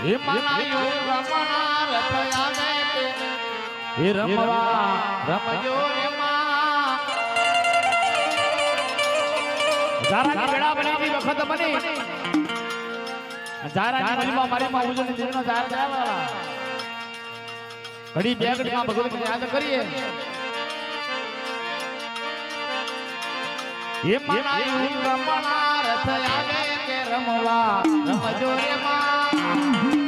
હે માના યોગ રમણા રથ આવે કે હે રમવા રમજો રે માં જારાની બેડા બની વખત બની જારાની મલીમાં મારી માં ઉજળી દીનો જાર જાવા ઘડી બે ઘડી માં ભગવાન યાદ કરીએ હે માના યોગ રમણા રથ આવે કે રમવા રમજો રે માં